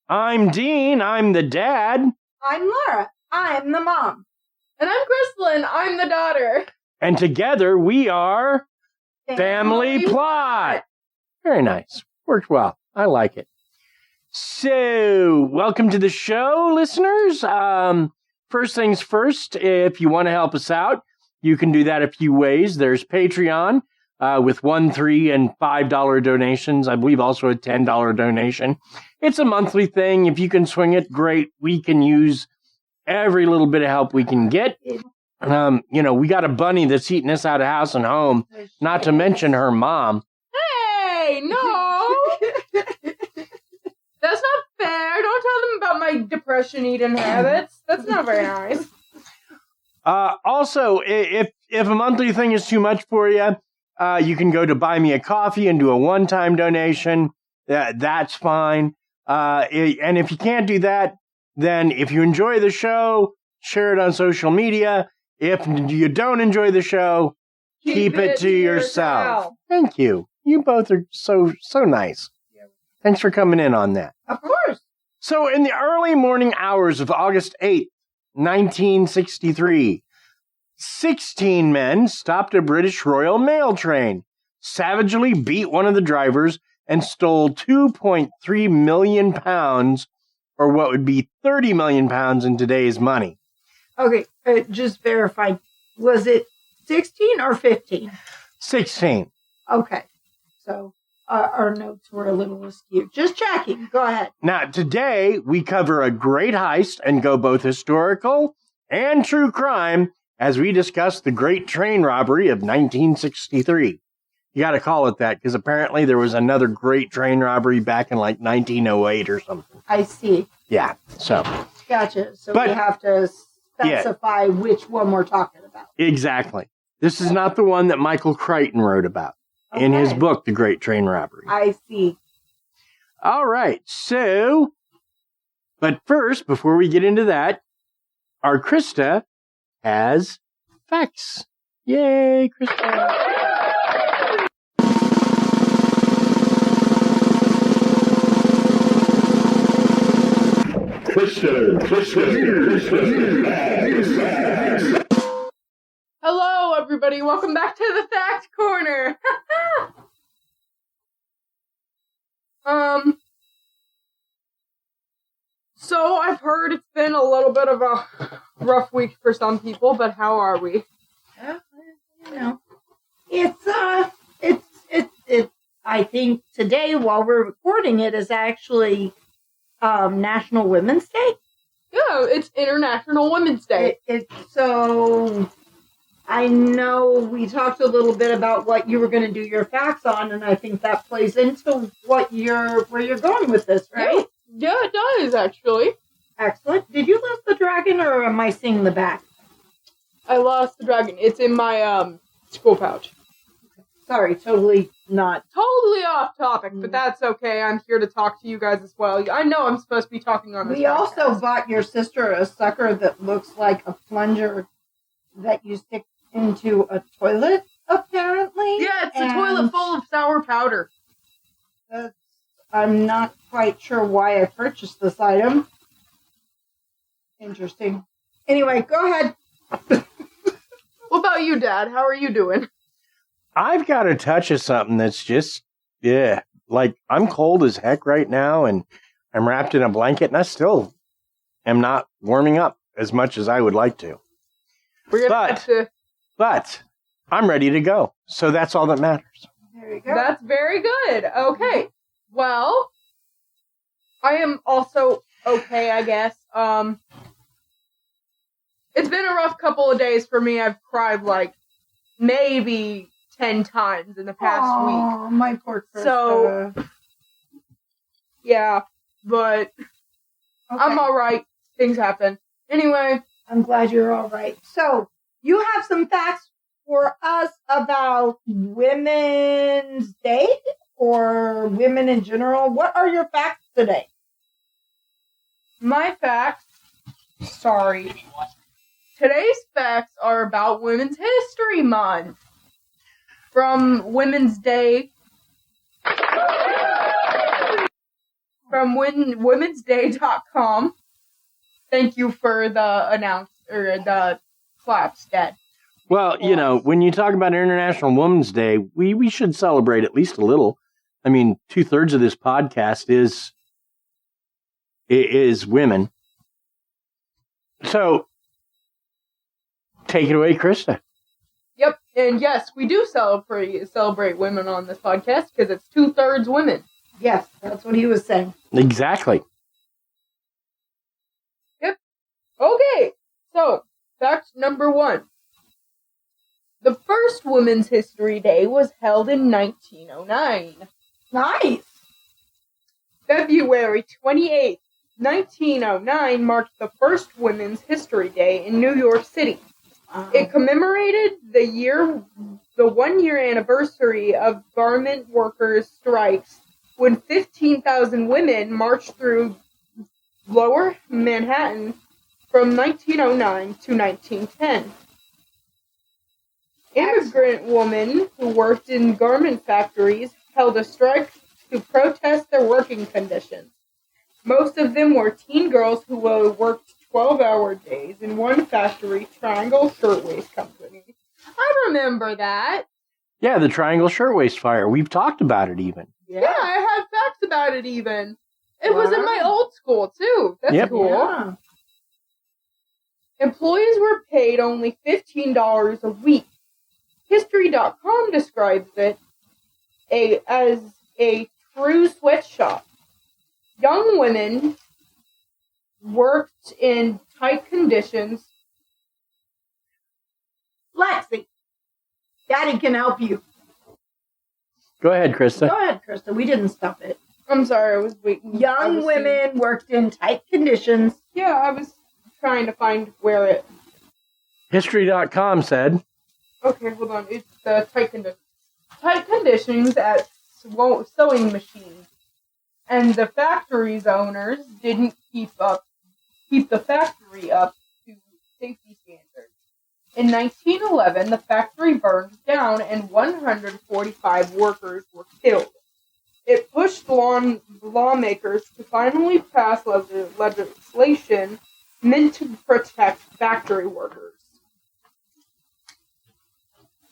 I'm Dean, I'm the dad. I'm Laura, I'm the mom. And I'm Krysta, and I'm the daughter. And together we are Family Plot. Very nice. Worked well. I like it. So, welcome to the show, listeners. First things first, if you want to help us out, you can do that a few ways. There's Patreon with $1, $3, and $5 donations. I believe also a $10 donation. It's a monthly thing. If you can swing it, great. We can use every little bit of help we can get. We got a bunny that's eating us out of house and home, not to mention her mom. Hey, no! That's not fair. Don't tell them about my depression eating habits. That's not very nice. Also, if a monthly thing is too much for you, you can go to Buy Me a Coffee and do a one-time donation. That's fine. And if you can't do that, then if you enjoy the show, share it on social media. If you don't enjoy the show, keep it to yourself. Thank you. You both are so nice. Thanks for coming in on that. Of course. So in the early morning hours of August 8th, 1963, 16 men stopped a British Royal Mail train, savagely beat one of the drivers, and stole 2.3 million pounds, or what would be 30 million pounds in today's money. Okay, just verify. Was it 16 or 15? 16. Okay, so our notes were a little askew. Just checking. Go ahead. Now, today, we cover a great heist and go both historical and true crime as we discuss the Great Train Robbery of 1963. You got to call it that, because apparently there was another great train robbery back in like 1908 or something. I see. Yeah, so. Gotcha. So we have to specify which one we're talking about. Exactly. This is not the one that Michael Crichton wrote about in his book, The Great Train Robbery. I see. All right, so, but first, before we get into that, our Krysta has facts. Yay, Krysta. Hello, everybody. Welcome back to the Fact Corner. So I've heard it's been a little bit of a rough week for some people, but how are we? It's I think today, while we're recording it, is actually National Women's Day. Yeah, it's International Women's Day. So I know we talked a little bit about what you were going to do your facts on, and I think that plays into where you're going with this, right? Yeah, it does, actually. Excellent. Did you lose the dragon, or am I seeing the back? I lost the dragon. It's in my school pouch. Sorry, totally off topic, but that's okay. I'm here to talk to you guys as well. I know I'm supposed to be talking on this podcast. We also bought your sister a sucker that looks like a plunger that you stick into a toilet, apparently. Yeah, it's a toilet full of sour powder. I'm not quite sure why I purchased this item. Interesting. Anyway, go ahead. What about you, Dad? How are you doing? I've got a touch of something that's just, like I'm cold as heck right now, and I'm wrapped in a blanket, and I still am not warming up as much as I would like to. But I'm ready to go, so that's all that matters. There you go. That's very good. Okay. Well, I am also okay, I guess. It's been a rough couple of days for me. I've cried like maybe 10 times in the past week. Oh, my poor Krysta. So, yeah, but Okay. I'm alright. Things happen. Anyway. I'm glad you're all right. So, you have some facts for us about Women's Day or women in general. What are your facts today? My facts, sorry. Today's facts are about Women's History Month. From Women's Day. From womensday.com. Thank you for the the claps, Dad. Well, you know, when you talk about International Women's Day, we should celebrate at least a little. I mean, 2/3 of this podcast is women. So, take it away, Krysta. Yep, and yes, we do celebrate women on this podcast because it's 2/3 women. Yes, that's what he was saying. Exactly. Yep. Okay, so fact number 1. The first Women's History Day was held in 1909. Nice. February 28th, 1909 marked the first Women's History Day in New York City. It commemorated the 1-year anniversary of garment workers' strikes when 15,000 women marched through Lower Manhattan from 1909 to 1910. Immigrant women who worked in garment factories held a strike to protest their working conditions. Most of them were teen girls who worked 12-hour days in one factory, Triangle Shirtwaist Company. I remember that. Yeah, the Triangle Shirtwaist Fire. We've talked about it even. Yeah, I have facts about it even. It was in my old school, too. That's cool. Yeah. Employees were paid only $15 a week. History.com describes it as a true sweatshop. Young women worked in tight conditions. Lexi, Daddy can help you. Go ahead, Krysta. Go ahead, Krysta. We didn't stop it. I'm sorry, I was waiting. Young women worked in tight conditions. Yeah, I was trying to find where it... History.com said. Okay, hold on. It's the tight conditions. Tight conditions at sewing machines. And the factory's owners didn't keep the factory up to safety standards. In 1911, the factory burned down and 145 workers were killed. It pushed lawmakers to finally pass legislation meant to protect factory workers.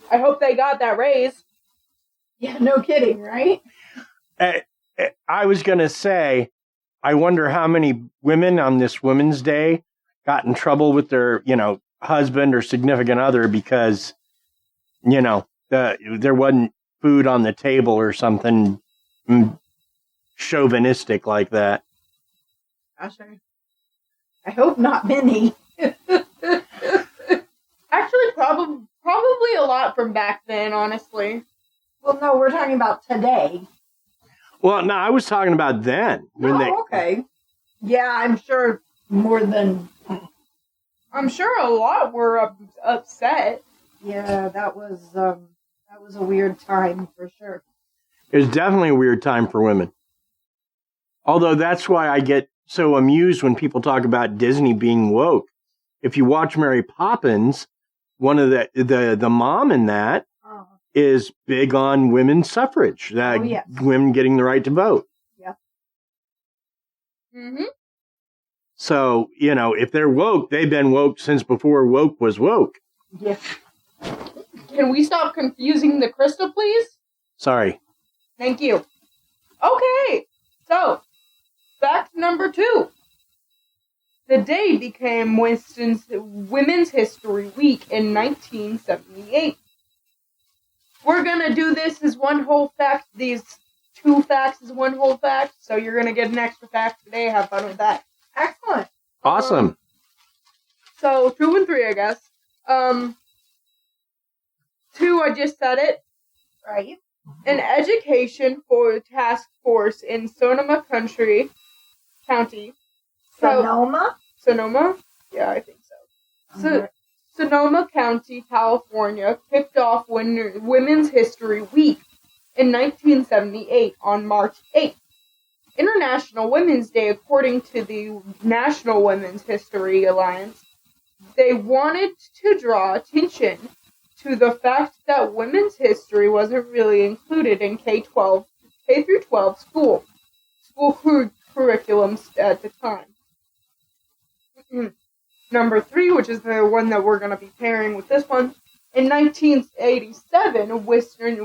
I hope they got that raise. Yeah, no kidding, right? I was going to say, I wonder how many women on this Women's Day got in trouble with their, husband or significant other because, there wasn't food on the table or something chauvinistic like that. Gosh, I hope not many. Actually, probably a lot from back then, honestly. Well, no, we're talking about today. Well, no, I was talking about then. Okay. Yeah, I'm sure more than... I'm sure a lot were upset. Yeah, that was a weird time for sure. It was definitely a weird time for women. Although that's why I get so amused when people talk about Disney being woke. If you watch Mary Poppins, one of the mom in that is big on women's suffrage, women getting the right to vote. Yeah. Mm-hmm. So, if they're woke, they've been woke since before woke was woke. Yeah. Can we stop confusing the Krysta, please? Sorry. Thank you. Okay, so, fact number 2. The day became Winston's Women's History Week in 1978. We're going to do this as one whole fact, these 2 facts as one whole fact, so you're going to get an extra fact today. Have fun with that. Awesome. So 2 and 3, I guess. 2, I just said it. Right. An education for task force in Sonoma County. Sonoma? Sonoma? Yeah, I think so. Sonoma County, California, kicked off Women's History Week in 1978 on March 8th. International Women's Day, according to the National Women's History Alliance, they wanted to draw attention to the fact that women's history wasn't really included in K through 12 school curriculums at the time. Number 3, which is the one that we're going to be pairing with this one, in 1987,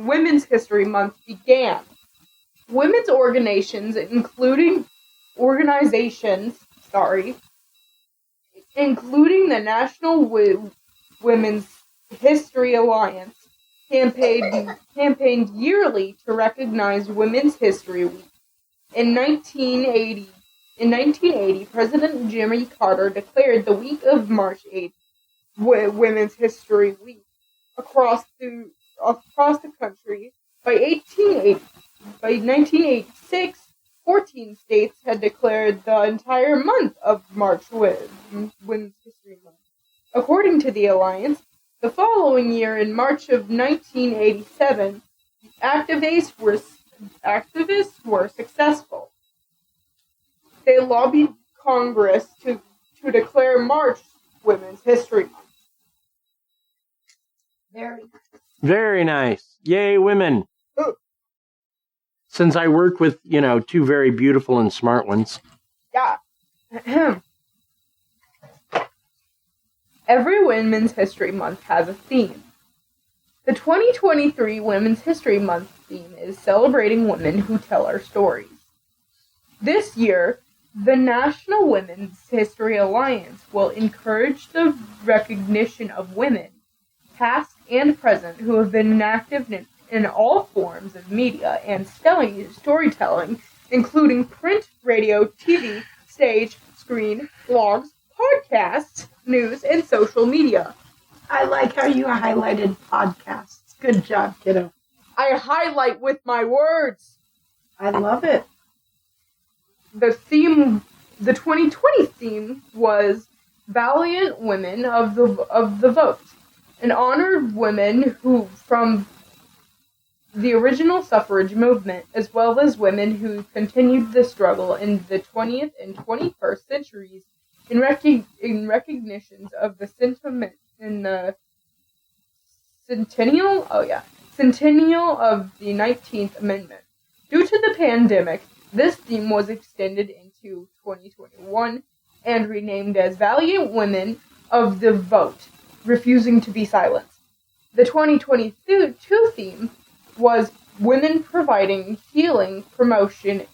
Women's History Month began. Women's organizations, including the National Women's History Alliance, campaigned yearly to recognize Women's History Week. In 1980, President Jimmy Carter declared the week of March 8th Women's History Week across the country. By 1986, 14 states had declared the entire month of March Women's History Month. According to the Alliance, the following year, in March of 1987, activists were successful. They lobbied Congress to declare March Women's History Month. Very nice. Yay, women. Ooh. Since I work with, 2 very beautiful and smart ones. Yeah. Every Women's History Month has a theme. The 2023 Women's History Month theme is celebrating women who tell our stories. This year, the National Women's History Alliance will encourage the recognition of women, past and present, who have been active in all forms of media and storytelling, including print, radio, TV, stage, screen, blogs, podcasts, news, and social media. I like how you highlighted podcasts. Good job, kiddo. I highlight with my words. I love it. The 2020 theme was Valiant Women of the Vote, and honored women who from the original suffrage movement, as well as women who continued the struggle in the 20th and 21st centuries in recognitions of the sentiment in the centennial of the 19th Amendment. Due to the pandemic, this theme was extended into 2021 and renamed as Valiant Women of the Vote, refusing to be silenced. The 2022 theme was Women Providing Healing, Promoting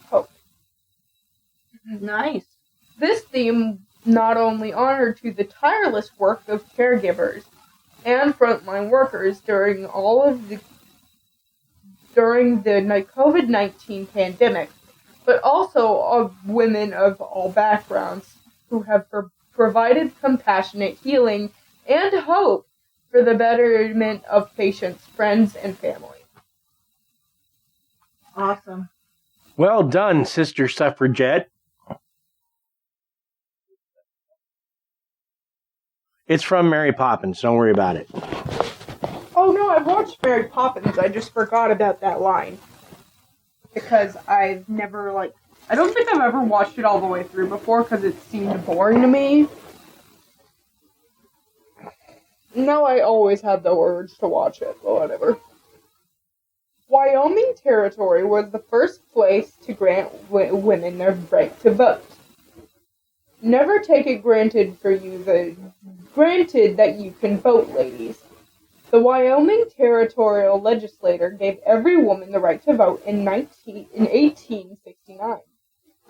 Hope. Nice. This theme not only honored to the tireless work of caregivers and frontline workers during the COVID-19 pandemic, but also of women of all backgrounds who have provided compassionate healing and hope for the betterment of patients, friends, and family. Awesome. Well done, Sister Suffragette. It's from Mary Poppins. Don't worry about it. Oh no, I've watched Mary Poppins. I just forgot about that line. Because I've never, I don't think I've ever watched it all the way through before because it seemed boring to me. No, I always had the urge to watch it, but whatever. Wyoming Territory was the first place to grant women their right to vote. Never take it granted that you can vote, ladies. The Wyoming Territorial Legislature gave every woman the right to vote in 1869,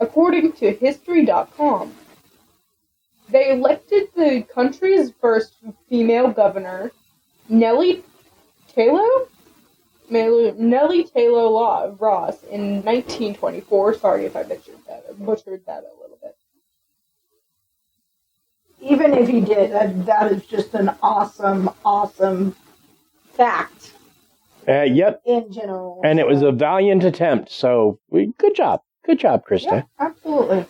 according to History.com. They elected the country's first female governor, Nellie Taylor Ross, in 1924. Sorry if I butchered that a little bit. Even if he did, that is just an awesome, awesome fact Yep. in general. And it was a valiant attempt. So good job. Good job, Krysta. Yeah, absolutely.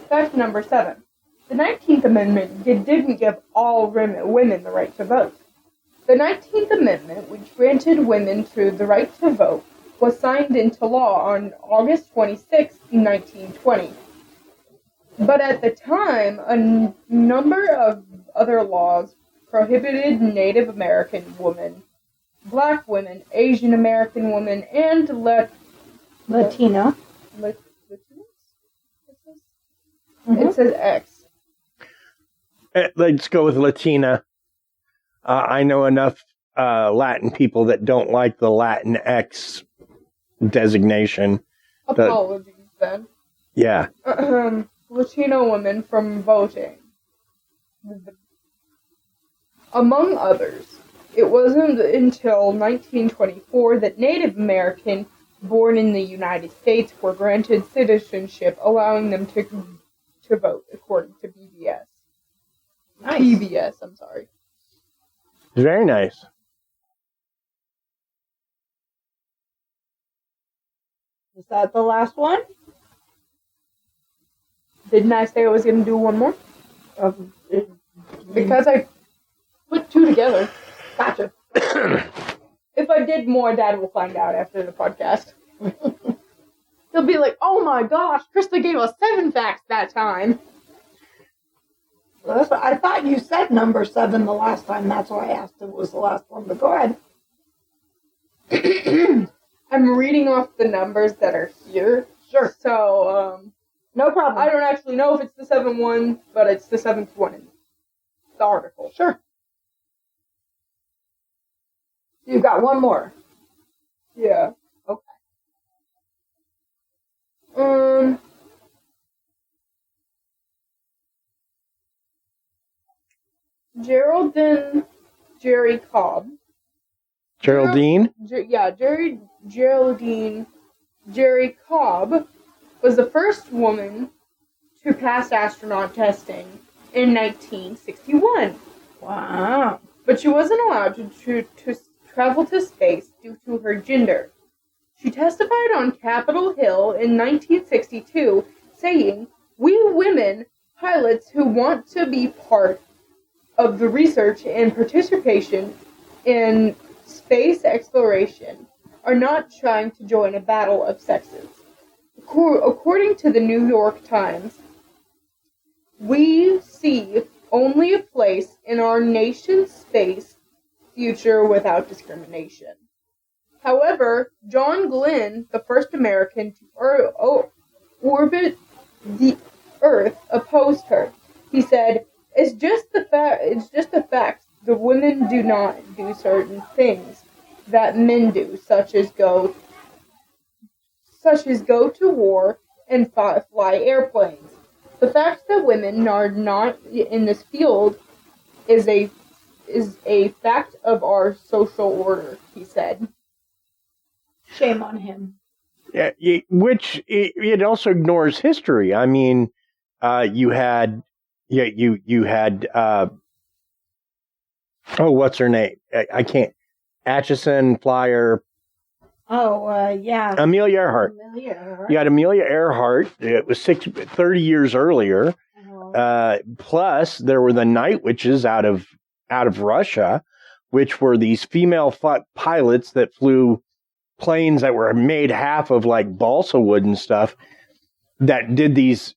Fact number 7. The 19th Amendment didn't give all women the right to vote. The 19th Amendment, which granted women the right to vote, was signed into law on August 26, 1920. But at the time, a number of other laws prohibited Native American women, Black women, Asian American women, and Latina. It says X. Let's go with Latina. I know enough Latin people that don't like the Latin X designation. Apologies, then. Yeah. Latino women from voting. Among others, it wasn't until 1924 that Native American born in the United States were granted citizenship, allowing them to vote, according to BBS. Nice. PBS, I'm sorry. Very nice. Is that the last one? Didn't I say I was going to do one more? Because I put 2 together. Gotcha. If I did more, Dad will find out after the podcast. He'll be like, oh my gosh, Krysta gave us 7 facts that time. Well, I thought you said number 7 the last time. That's why I asked if it was the last one. But go ahead. I'm reading off the numbers that are here. Sure. So, no problem. I don't actually know if it's the 7th one, but it's the 7th one in the article. Sure. You've got one more. Yeah. Okay. Geraldine Jerry Cobb. Geraldine? Geraldine Jerry Cobb was the first woman to pass astronaut testing in 1961. Wow. But she wasn't allowed to travel to space due to her gender. She testified on Capitol Hill in 1962, saying, "We women pilots who want to be part of the research and participation in space exploration are not trying to join a battle of sexes." According to the New York Times, we see only a place in our nation's space future without discrimination. However, John Glenn, the first American to orbit the Earth, opposed her. He said, It's just a fact. The women do not do certain things that men do, such as go to war and fly airplanes. The fact that women are not in this field is a fact of our social order, he said. Shame on him. Yeah, which it also ignores history. I mean, you had what's her name? I can't. Atchison, Flyer. Oh, yeah. Amelia Earhart. You had Amelia Earhart. It was 30 years earlier. Plus, there were the Night Witches out of Russia, which were these female pilots that flew planes that were made half of like balsa wood and stuff that did these,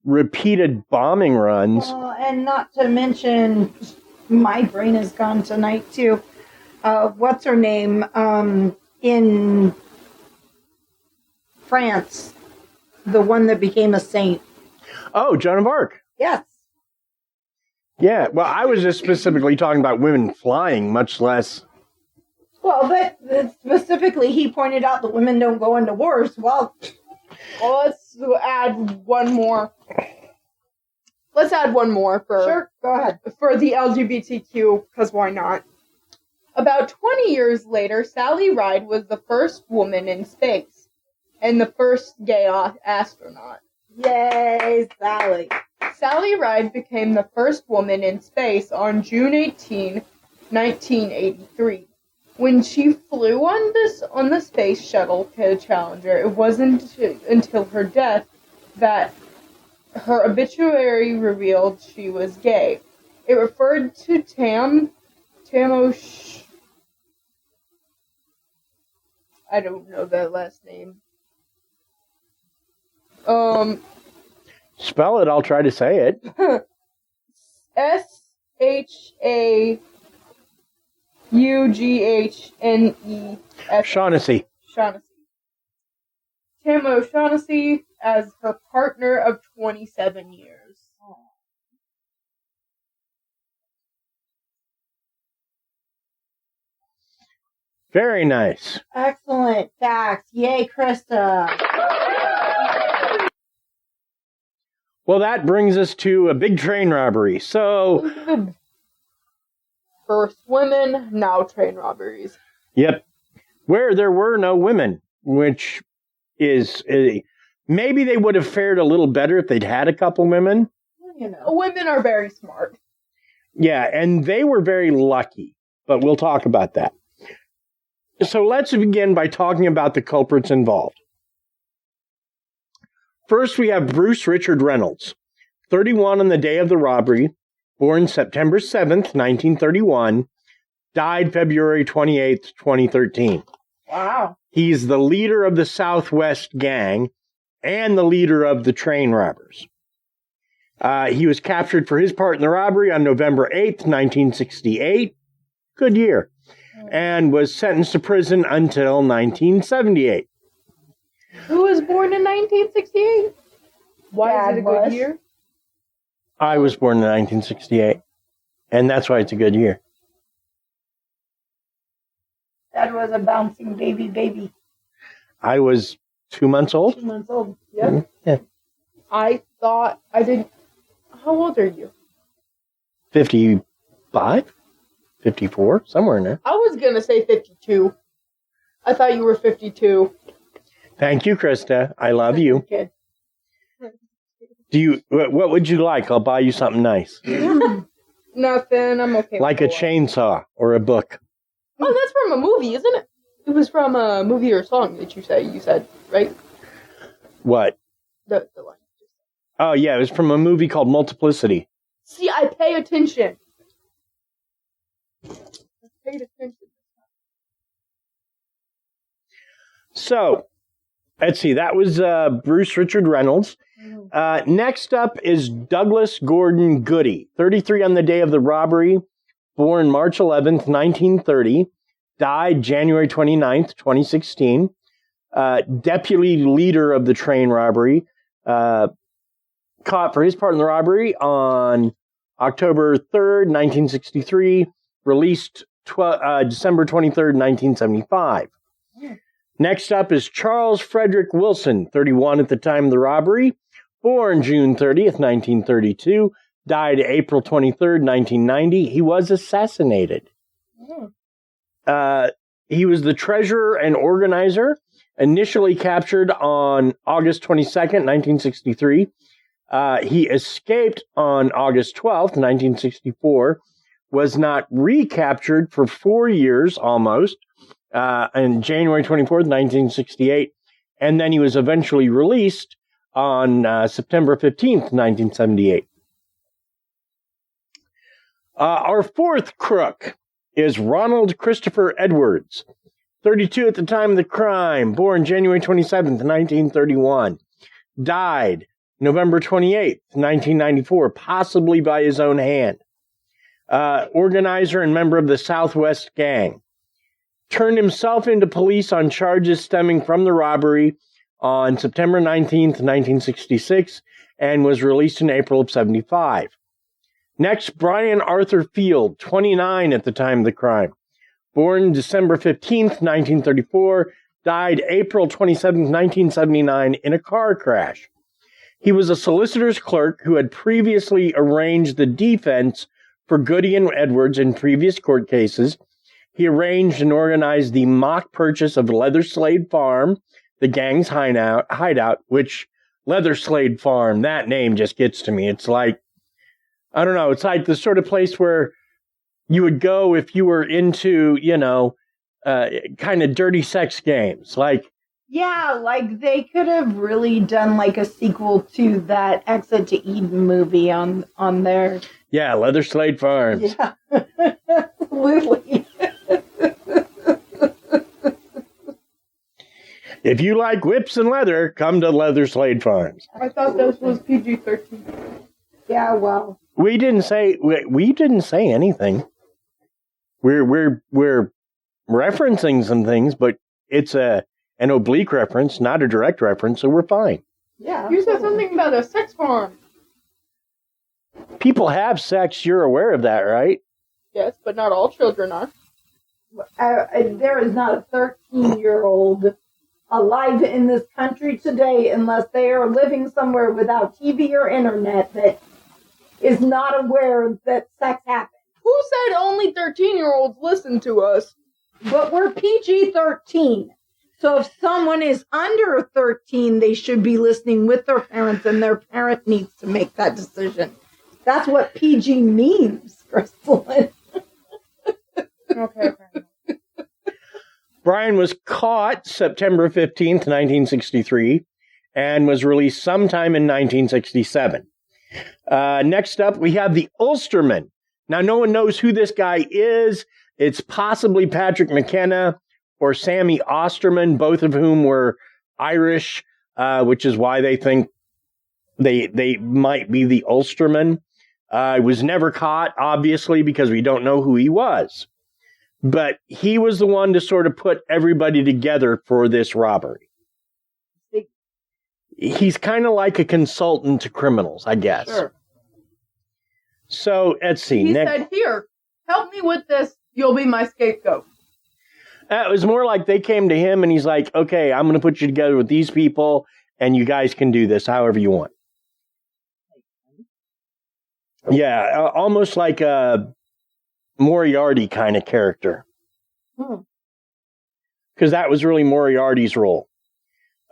repeated bombing runs. And not to mention, my brain is gone tonight too. What's her name? In France, the one that became a saint. Oh, Joan of Arc. Yes. Yeah, well, I was just specifically talking about women flying, much less. Well, but specifically, he pointed out that women don't go into wars. Well, let's add one more. Let's add one more for sure. Go ahead. For the LGBTQ, because why not? About 20 years later, Sally Ride was the first woman in space and the first gay astronaut. Yay, Sally. Sally Ride became the first woman in space on June 18, 1983. When she flew on the space shuttle Challenger, it wasn't until her death that her obituary revealed she was gay. It referred to Tamosh. I don't know that last name. Spell it, I'll try to say it. Shaughnessy. Shaughnessy. Tamo Shaughnessy as her partner of 27 years. Very nice. Excellent facts. Yay, Krysta. Well, that brings us to a big train robbery. So, First women, now train robberies. yep, where there were no women, which is maybe they would have fared a little better if they'd had a couple women. You know. Women are very smart. Yeah, and they were very lucky, but we'll talk about that. So let's begin by talking about the culprits involved. First, we have Bruce Richard Reynolds, 31 on the day of the robbery, born September 7th, 1931, died February 28th, 2013. Wow. He's the leader of the Southwest Gang and the leader of the train robbers. He was captured for his part in the robbery on November 8th, 1968. Good year. And was sentenced to prison until 1978. Who was born in 1968? Why Dad is it a good was. year? I was born in 1968, and that's why it's a good year. That was a bouncing baby. I was 2 months old. 2 months old. Yep. Yeah. I thought I didn't. How old are you? 55? 54? Somewhere in there. I was gonna say 52. I thought you were 52. Thank you, Krysta. I love you. Kid. What would you like? I'll buy you something nice. Nothing. I'm okay. Like a with that. chainsaw or a book. Oh, that's from a movie, isn't it? It was from a movie or song that you said, right? What? The line. Oh, yeah, it was from a movie called Multiplicity. See, I pay attention. I paid attention. So, let's see. That was Bruce Richard Reynolds. Next up is Douglas Gordon Goody, 33 on the day of the robbery, born March 11th, 1930, died January 29th, 2016, deputy leader of the train robbery, caught for his part in the robbery on October 3rd, 1963, released December 23rd, 1975. Next up is Charles Frederick Wilson, 31 at the time of the robbery, born June 30th, 1932, died April 23rd, 1990. He was assassinated. He was the treasurer and organizer, initially captured on August 22nd, 1963. He escaped on August 12th, 1964, was not recaptured for 4 years almost, on January 24th, 1968, and then he was eventually released on September 15th, 1978. Our fourth crook is Ronald Christopher Edwards, 32 at the time of the crime, born January 27th, 1931, died November 28th, 1994, possibly by his own hand. Organizer and member of the Southwest Gang. Turned himself into police on charges stemming from the robbery on September 19th, 1966, and was released in April of 75. Next, Brian Arthur Field, 29 at the time of the crime. Born December 15th, 1934, died April 27th, 1979 in a car crash. He was a solicitor's clerk who had previously arranged the defense for Goody and Edwards in previous court cases. He arranged and organized the mock purchase of Leather Slade Farm, the gang's hideout, which Leather Slade Farm, that name just gets to me. It's like, I don't know, it's like the sort of place where you would go if you were into, kind of dirty sex games. Like, yeah, like they could have really done like a sequel to that Exit to Eden movie on there. Yeah, Leather Slade Farms. Yeah, absolutely. If you like whips and leather, come to Leather Slade Farms. I thought this was PG-13. Yeah, well, We didn't say anything. We're referencing some things, but it's an oblique reference, not a direct reference, so we're fine. yeah. You said something about a sex farm. People have sex, you're aware of that, right? Yes, but not all children are. There is not a 13-year-old alive in this country today unless they are living somewhere without TV or internet that is not aware that sex happens. Who said only 13-year-olds listen to us? But we're PG-13. So if someone is under 13, they should be listening with their parents, and their parent needs to make that decision. That's what PG means, Crystal. Okay. Brian was caught September 15th, 1963, and was released sometime in 1967. Next up, we have the Ulsterman. Now, no one knows who this guy is. It's possibly Patrick McKenna or Sammy Osterman, both of whom were Irish, which is why they think they might be the Ulsterman. Was never caught, obviously, because we don't know who he was. But he was the one to sort of put everybody together for this robbery. He's kind of like a consultant to criminals, I guess. Sure. So, let's see. He said, here, help me with this. You'll be my scapegoat. It was more like they came to him and he's like, okay, I'm going to put you together with these people and you guys can do this however you want. Yeah, almost like a Moriarty kind of character. Because that was really Moriarty's role.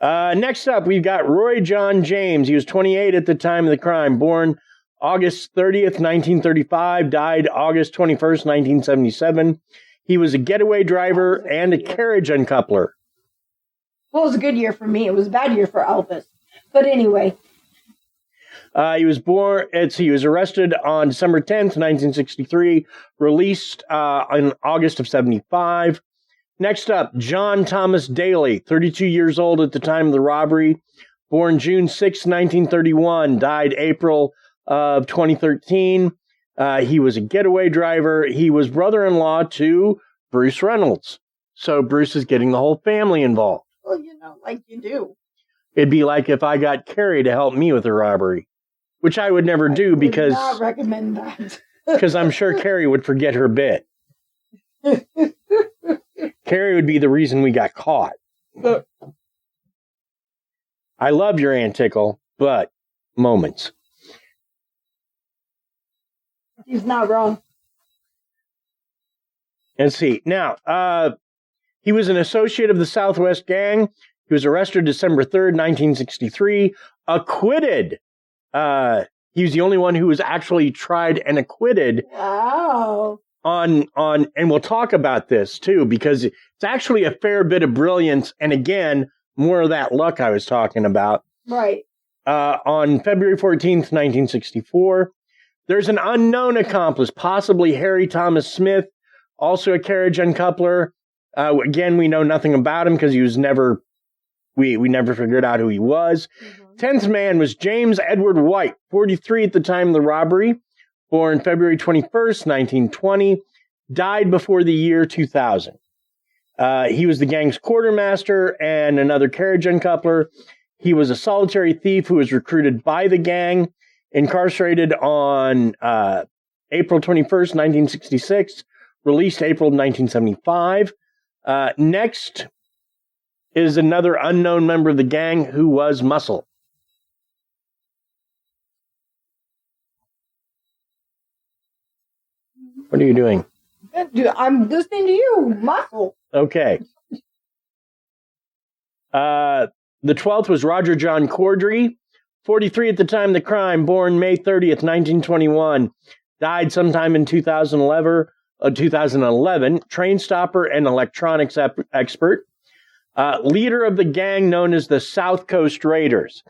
Next up, we've got Roy John James. He was 28 at the time of the crime. Born August 30th, 1935. Died August 21st, 1977. He was a getaway driver and a carriage uncoupler. Well, it was a good year for me. It was a bad year for Elvis. But anyway. He was arrested on December 10th, 1963. Released in August of 75. Next up, John Thomas Daly, 32 years old at the time of the robbery. Born June 6, 1931. Died April of 2013. He was a getaway driver. He was brother-in-law to Bruce Reynolds. So Bruce is getting the whole family involved. Well, like you do. It'd be like if I got Carrie to help me with a robbery, which I would never do because I would not recommend that. Because I'm sure Carrie would forget her bit. Carrie would be the reason we got caught. I love your Aunt Tickle, but moments. He's not wrong. Let's see. Now, he was an associate of the Southwest Gang. He was arrested December 3rd, 1963. Acquitted. He was the only one who was actually tried and acquitted. Wow. And we'll talk about this too, because it's actually a fair bit of brilliance. And again, more of that luck I was talking about. Right. On February 14th, 1964, there's an unknown accomplice, possibly Harry Thomas Smith, also a carriage uncoupler. Again, we know nothing about him because he was never, we never figured out who he was. 10th man was James Edward White, 43 at the time of the robbery, born February 21st, 1920, died before the year 2000. He was the gang's quartermaster and another carriage uncoupler. He was a solitary thief who was recruited by the gang, incarcerated on April 21st, 1966, released April 1975. Next is another unknown member of the gang who was Muscle. What are you doing? I'm listening to you, Muscle. Okay. The 12th was Roger John Cordry, 43 at the time of the crime, born May 30th, 1921. Died sometime in 2011, train stopper and electronics expert. Leader of the gang known as the South Coast Raiders.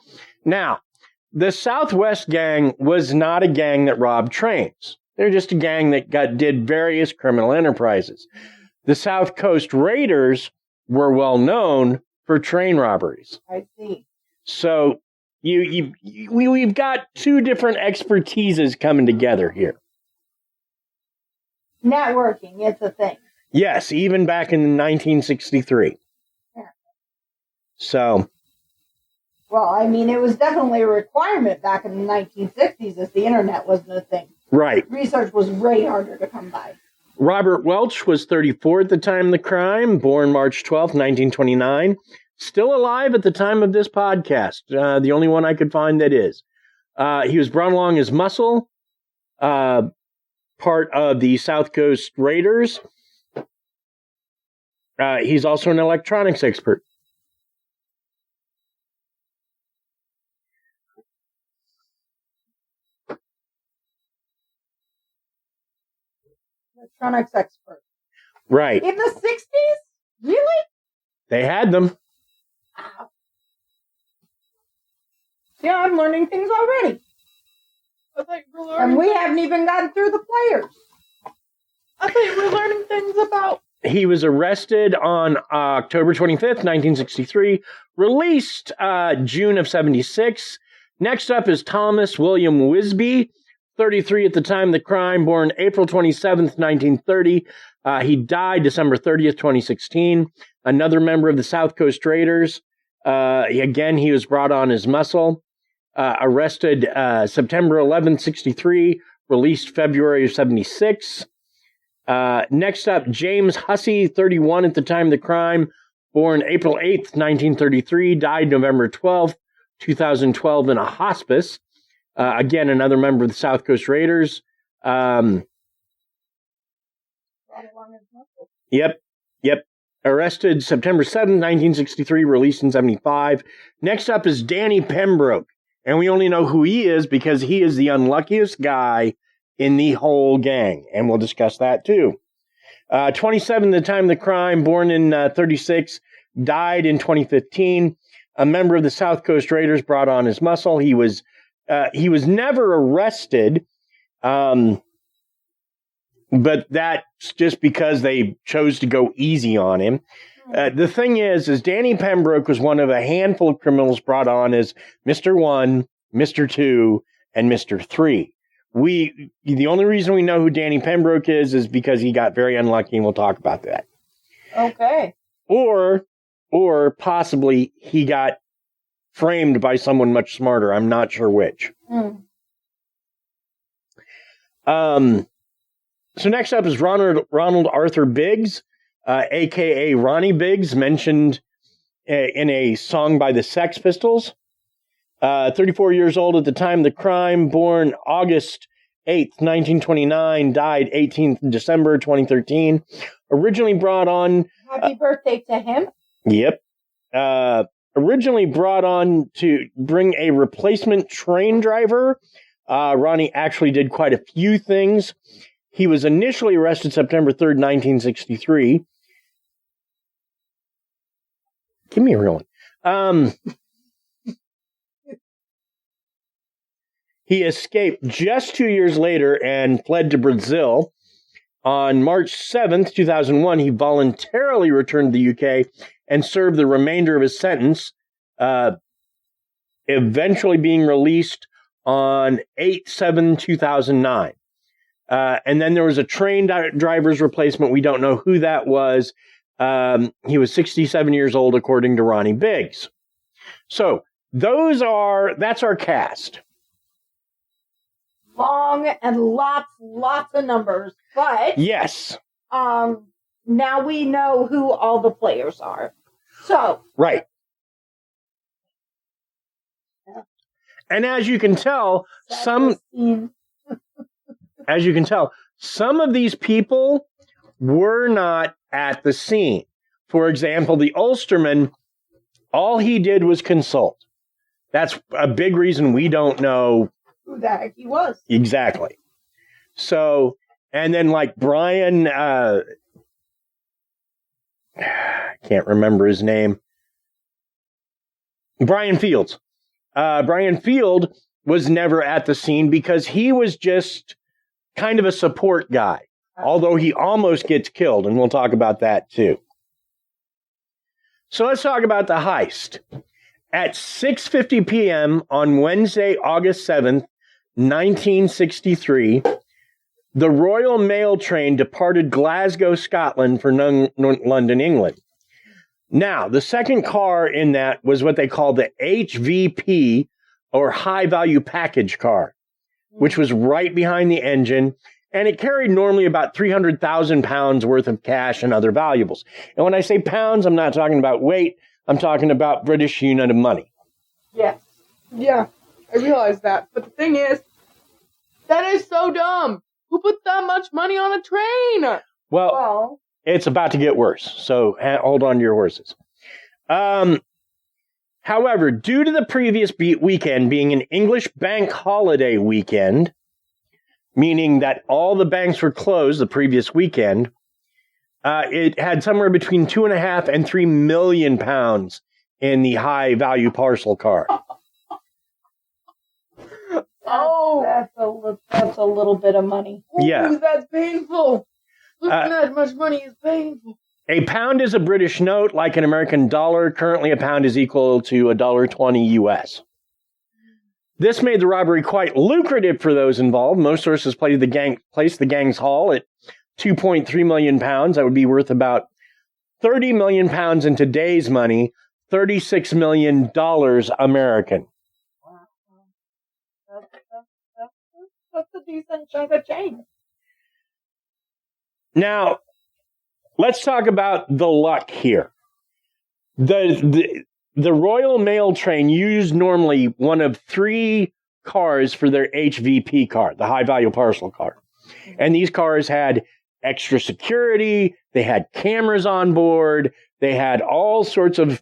Now, the Southwest Gang was not a gang that robbed trains. They're just a gang that did various criminal enterprises. The South Coast Raiders were well known for train robberies. I see. So we've got two different expertises coming together here. Networking, it's a thing. Yes, even back in 1963. Yeah. So. Well, I mean, it was definitely a requirement back in the 1960s as the internet wasn't a thing. Right. Research was way harder to come by. Robert Welch was 34 at the time of the crime, born March 12th, 1929. Still alive at the time of this podcast. The only one I could find that is. He was brought along as muscle, part of the South Coast Raiders. He's also an electronics expert. Electronics expert. Right. In the 60s? Really? They had them. Wow. Yeah, I'm learning things already. And we haven't even gotten through the players. I think we're learning things about. He was arrested on October 25th, 1963, released June of 76. Next up is Thomas William Wisby, 33 at the time of the crime, born April 27th, 1930. He died December 30th, 2016. Another member of the South Coast Raiders. Again, he was brought on as muscle. Arrested September 11th, 63. Released February of 76. Next up, James Hussey, 31 at the time of the crime. Born April 8th, 1933. Died November 12th, 2012 in a hospice. Again, another member of the South Coast Raiders. Yep. Arrested September 7th, 1963, released in 75. Next up is Danny Pembroke. And we only know who he is because he is the unluckiest guy in the whole gang. And we'll discuss that too. 27 at the time of the crime, born in 36, died in 2015. A member of the South Coast Raiders brought on his muscle. He was never arrested, but that's just because they chose to go easy on him. The thing is Danny Pembroke was one of a handful of criminals brought on as Mr. 1, Mr. 2, and Mr. 3. The only reason we know who Danny Pembroke is because he got very unlucky, and we'll talk about that. Okay. Or possibly he got framed by someone much smarter. I'm not sure which. So next up is Ronald Arthur Biggs, a.k.a. Ronnie Biggs, mentioned in a song by the Sex Pistols. 34 years old at the time of the crime, born August 8th, 1929, died 18th December 2013. Originally brought on... Happy birthday to him. Yep. Originally brought on to bring a replacement train driver. Ronnie actually did quite a few things. He was initially arrested September 3rd, 1963. Give me a real one. He escaped just 2 years later and fled to Brazil. On March 7th, 2001, he voluntarily returned to the UK and served the remainder of his sentence, eventually being released on 8/7/2009. And then there was a train driver's replacement. We don't know who that was. He was 67 years old, according to Ronnie Biggs. So that's our cast. Long and lots of numbers, but yes. Now we know who all the players are. So right. And as you can tell, some of these people were not at the scene. For example, the Ulsterman, all he did was consult. That's a big reason we don't know who the heck he was. Exactly. So, and then like Brian, I can't remember his name. Brian Fields. Brian Field was never at the scene because he was just kind of a support guy, although he almost gets killed, and we'll talk about that too. So let's talk about the heist. At 6:50 p.m. on Wednesday, August 7th, 1963, the Royal Mail train departed Glasgow, Scotland for London, England. Now, the second car in that was what they called the HVP, or High Value Package Car, which was right behind the engine, and it carried normally about 300,000 pounds worth of cash and other valuables. And when I say pounds, I'm not talking about weight. I'm talking about British unit of money. Yes. Yeah, I realize that. But the thing is, that is so dumb. Who put that much money on a train? Well, it's about to get worse, so hold on to your horses. However, due to the previous weekend being an English bank holiday weekend, meaning that all the banks were closed the previous weekend, it had somewhere between 2.5 and 3 million pounds in the high value parcel car. That's a little bit of money. Yeah. Ooh, that's painful. Losing that much money is painful. A pound is a British note, like an American dollar. Currently, a pound is equal to $1.20 US. This made the robbery quite lucrative for those involved. Most sources placed the gang's haul at 2.3 million pounds. That would be worth about 30 million pounds in today's money, $36 million American. That's a decent chunk of change. Now, let's talk about the luck here. The Royal Mail train used normally one of 3 cars for their HVP car, the high value parcel car. And these cars had extra security, they had cameras on board, they had all sorts of,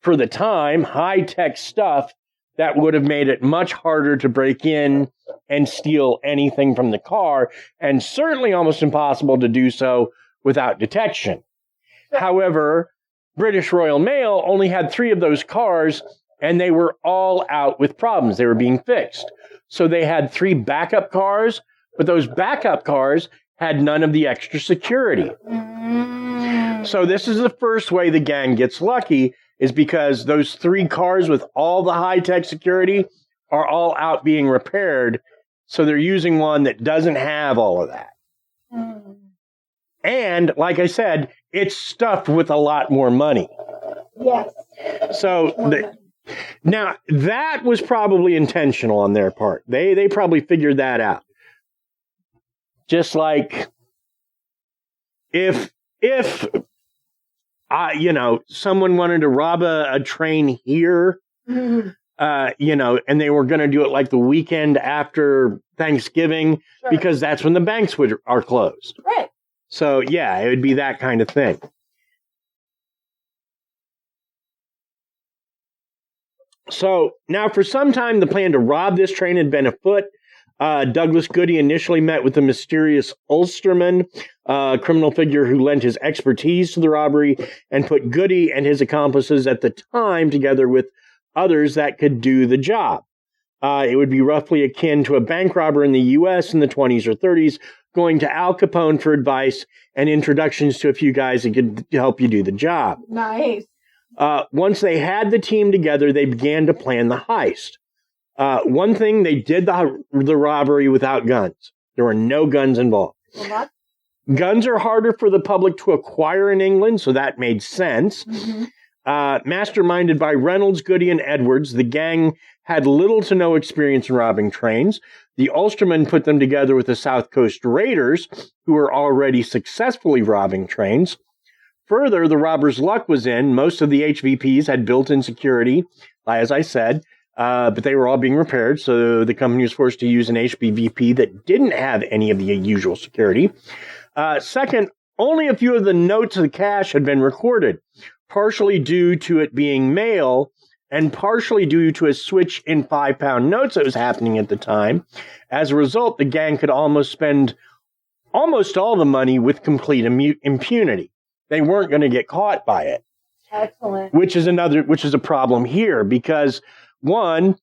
for the time, high-tech stuff that would have made it much harder to break in and steal anything from the car, and certainly almost impossible to do so without detection. However, British Royal Mail only had 3 of those cars, and they were all out with problems. They were being fixed. So they had 3 backup cars, but those backup cars had none of the extra security. So this is the first way the gang gets lucky, is because those 3 cars with all the high-tech security are all out being repaired. So they're using one that doesn't have all of that. And, like I said, it's stuffed with a lot more money. Yes. So, now, that was probably intentional on their part. They probably figured that out. Just like if someone wanted to rob a train here, and they were going to do it like the weekend after Thanksgiving, sure, because that's when the banks are closed. Right. So, yeah, it would be that kind of thing. So, now for some time, the plan to rob this train had been afoot. Douglas Goody initially met with the mysterious Ulsterman, a criminal figure who lent his expertise to the robbery, and put Goody and his accomplices at the time together with others that could do the job. It would be roughly akin to a bank robber in the U.S. in the 20s or 30s, going to Al Capone for advice and introductions to a few guys that could help you do the job. Nice. Once they had the team together, they began to plan the heist. One thing, they did the robbery without guns. There were no guns involved. Guns are harder for the public to acquire in England, so that made sense. Mm-hmm. Masterminded by Reynolds, Goody, and Edwards, the gang had little to no experience in robbing trains. The Ulstermen put them together with the South Coast Raiders, who were already successfully robbing trains. Further, the robbers' luck was in. Most of the HVPs had built-in security, as I said, but they were all being repaired, so the company was forced to use an HVP that didn't have any of the usual security. Second, only a few of the notes of the cash had been recorded, partially due to it being mail and partially due to a switch in 5-pound notes that was happening at the time. As a result, the gang could almost spend almost all the money with complete impunity. They weren't going to get caught by it. Excellent. Which is a problem here because, one,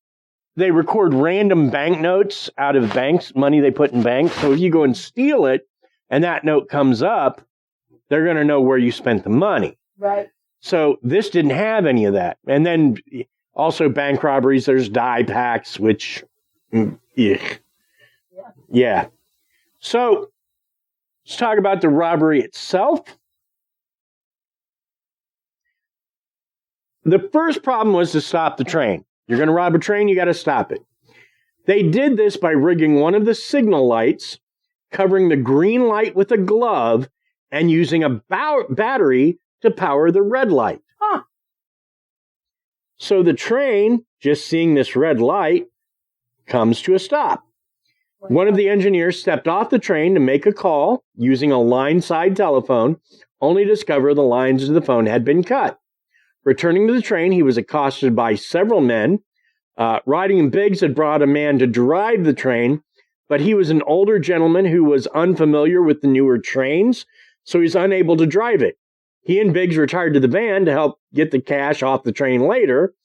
they record random banknotes out of banks, money they put in banks. So if you go and steal it and that note comes up, they're going to know where you spent the money. Right. So this didn't have any of that. And then also bank robberies, there's die packs, which, yeah. So let's talk about the robbery itself. The first problem was to stop the train. You're going to rob a train, you got to stop it. They did this by rigging one of the signal lights, covering the green light with a glove, and using a battery to power the red light. Huh. So the train, just seeing this red light, comes to a stop. One of the engineers stepped off the train to make a call using a line-side telephone, only to discover the lines of the phone had been cut. Returning to the train, he was accosted by several men. Riding in Biggs had brought a man to drive the train, but he was an older gentleman who was unfamiliar with the newer trains, so he's unable to drive it. He and Biggs retired to the van to help get the cash off the train later.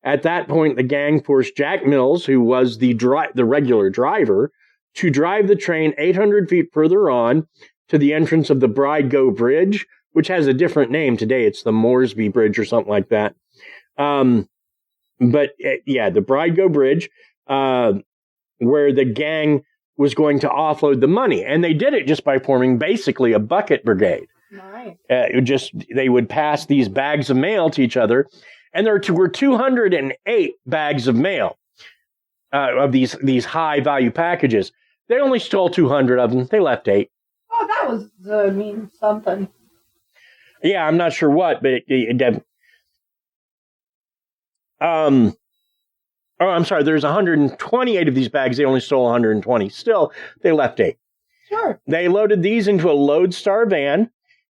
At that point, the gang forced Jack Mills, who was the regular driver, to drive the train 800 feet further on to the entrance of the Glasgow Bridge, which has a different name today. It's the Moresby Bridge or something like that. The Glasgow Bridge, where the gang was going to offload the money. And they did it just by forming basically a bucket brigade. Nice. They would pass these bags of mail to each other. And there were 208 bags of mail of these high-value packages. They only stole 200 of them. They left 8. Oh, that was, something. Yeah, I'm not sure what, but I'm sorry, there's 128 of these bags. They only stole 120. Still, they left 8. Sure. They loaded these into a Lodestar van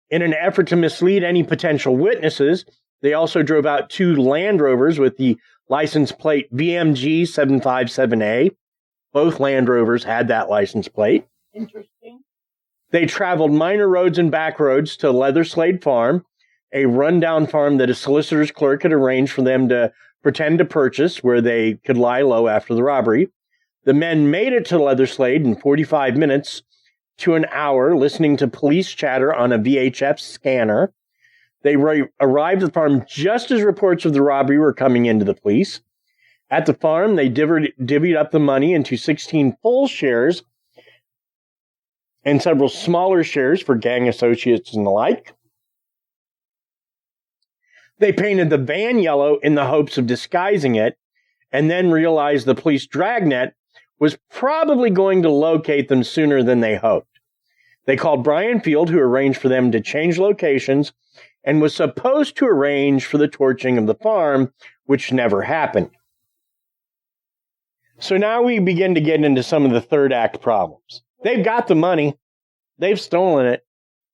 in an effort to mislead any potential witnesses. They also drove out 2 Land Rovers with the license plate VMG 757A. Both Land Rovers had that license plate. Interesting. They traveled minor roads and back roads to Leatherslade Farm, a rundown farm that a solicitor's clerk had arranged for them to pretend to purchase, where they could lie low after the robbery. The men made it to Leatherslade in 45 minutes to an hour, listening to police chatter on a VHF scanner. They arrived at the farm just as reports of the robbery were coming into the police. At the farm, they divvied up the money into 16 full shares and several smaller shares for gang associates and the like. They painted the van yellow in the hopes of disguising it, and then realized the police dragnet was probably going to locate them sooner than they hoped. They called Brian Field, who arranged for them to change locations, and was supposed to arrange for the torching of the farm, which never happened. So now we begin to get into some of the third act problems. They've got the money. They've stolen it.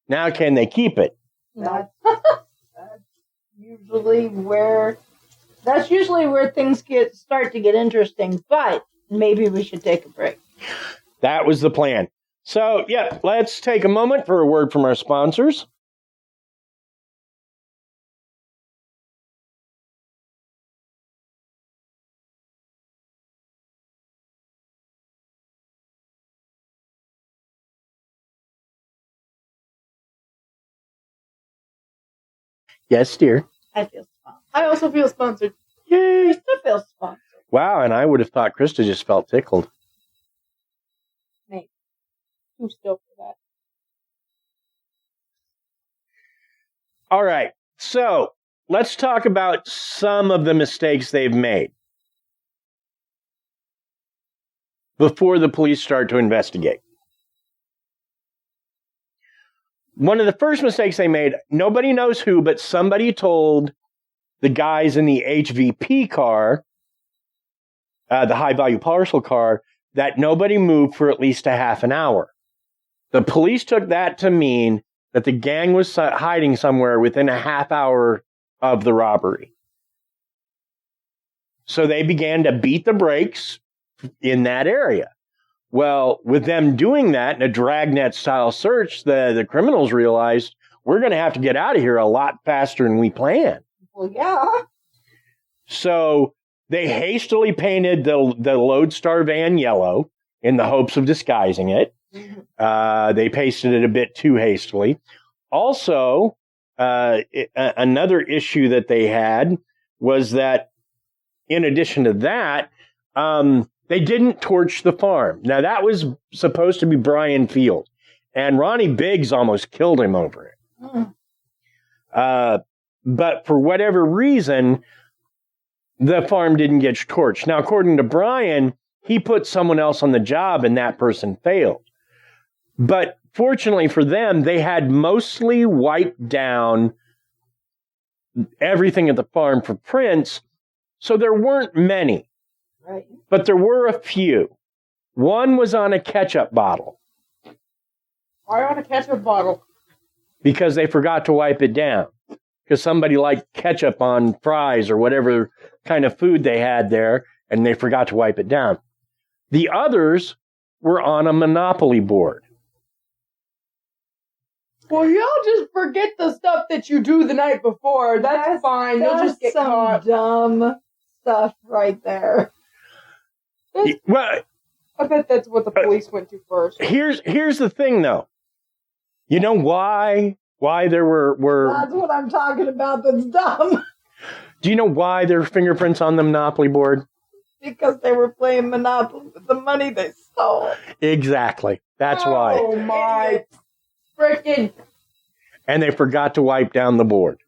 Now can they keep it? That's usually where things start to get interesting, but maybe we should take a break. That was the plan. So, let's take a moment for a word from our sponsors. Yes, dear. I feel sponsored. I also feel sponsored. Yay! Krista feels sponsored. Wow, and I would have thought Krysta just felt tickled. Maybe. Too still for that. All right, so let's talk about some of the mistakes they've made before the police start to investigate. One of the first mistakes they made, nobody knows who, but somebody told the guys in the HVP car, the high-value parcel car, that nobody moved for at least a half an hour. The police took that to mean that the gang was hiding somewhere within a half hour of the robbery. So they began to beat the brakes in that area. Well, with them doing that in a dragnet-style search, the criminals realized we're going to have to get out of here a lot faster than we planned. Well, yeah. So they hastily painted the Lodestar van yellow in the hopes of disguising it. They pasted it a bit too hastily. Also, another issue that they had was that in addition to that, they didn't torch the farm. Now, that was supposed to be Brian Field, and Ronnie Biggs almost killed him over it. But for whatever reason, the farm didn't get torched. Now, according to Brian, he put someone else on the job, and that person failed. But fortunately for them, they had mostly wiped down everything at the farm for prints, so there weren't many. Right. But there were a few. One was on a ketchup bottle. Why on a ketchup bottle? Because they forgot to wipe it down. Because somebody liked ketchup on fries or whatever kind of food they had there, and they forgot to wipe it down. The others were on a Monopoly board. Well, y'all just forget the stuff that you do the night before. That's fine. You'll just get some caught. Dumb stuff right there. Well, I bet that's what the police went to first. here's the thing, though. You know why there were... That's what I'm talking about that's dumb. Do you know why there were fingerprints on the Monopoly board? Because they were playing Monopoly with the money they stole. Exactly. That's why. Oh, my freaking... And they forgot to wipe down the board.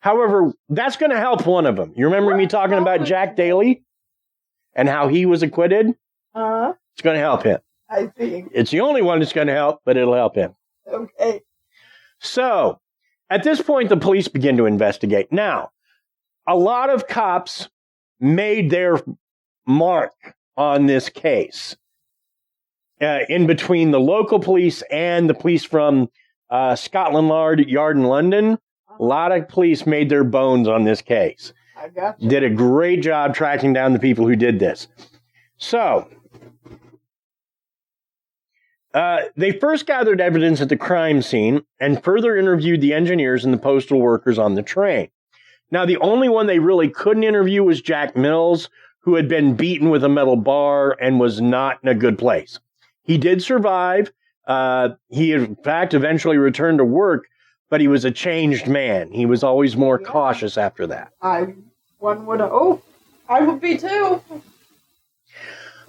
However, that's going to help one of them. You remember me talking about Jack Daly? And how he was acquitted? It's going to help him. I see. It's the only one that's going to help, but it'll help him. Okay. So, at this point, the police begin to investigate. Now, a lot of cops made their mark on this case. In between the local police and the police from Scotland Yard in London, a lot of police made their bones on this case. I got you. Did a great job tracking down the people who did this. So, they first gathered evidence at the crime scene and further interviewed the engineers and the postal workers on the train. Now, the only one they really couldn't interview was Jack Mills, who had been beaten with a metal bar and was not in a good place. He did survive. He, in fact, eventually returned to work, but he was a changed man. He was always more cautious after that. I would be too.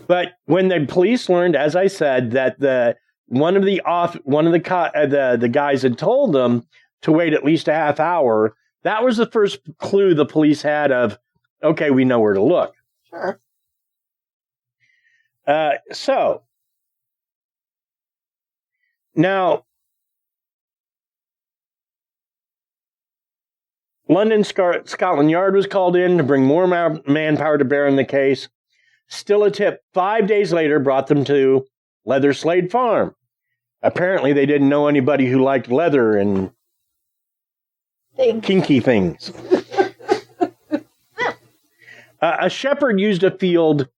But when the police learned, as I said, that one of the guys had told them to wait at least a half hour, that was the first clue the police had of, okay, we know where to look. Sure. So now, London Scotland Yard was called in to bring more manpower to bear on the case. Still a tip 5 days later brought them to Leather Slade Farm. Apparently, they didn't know anybody who liked leather and kinky things. A shepherd used a field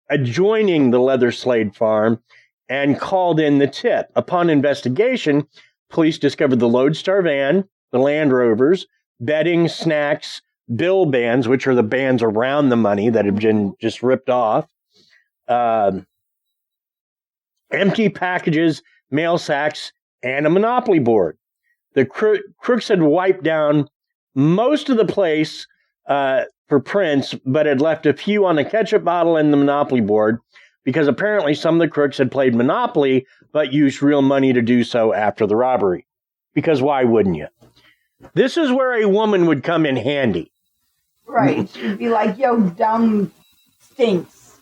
adjoining the Leather Slade Farm and called in the tip. Upon investigation, police discovered the Lodestar van, the Land Rovers, bedding, snacks, bill bands, which are the bands around the money that have been just ripped off, empty packages, mail sacks, and a Monopoly board. The crooks had wiped down most of the place for prints, but had left a few on the ketchup bottle and the Monopoly board, because apparently some of the crooks had played Monopoly, but used real money to do so after the robbery. Because why wouldn't you? This is where a woman would come in handy. Right. She'd be like, yo, dumb stinks.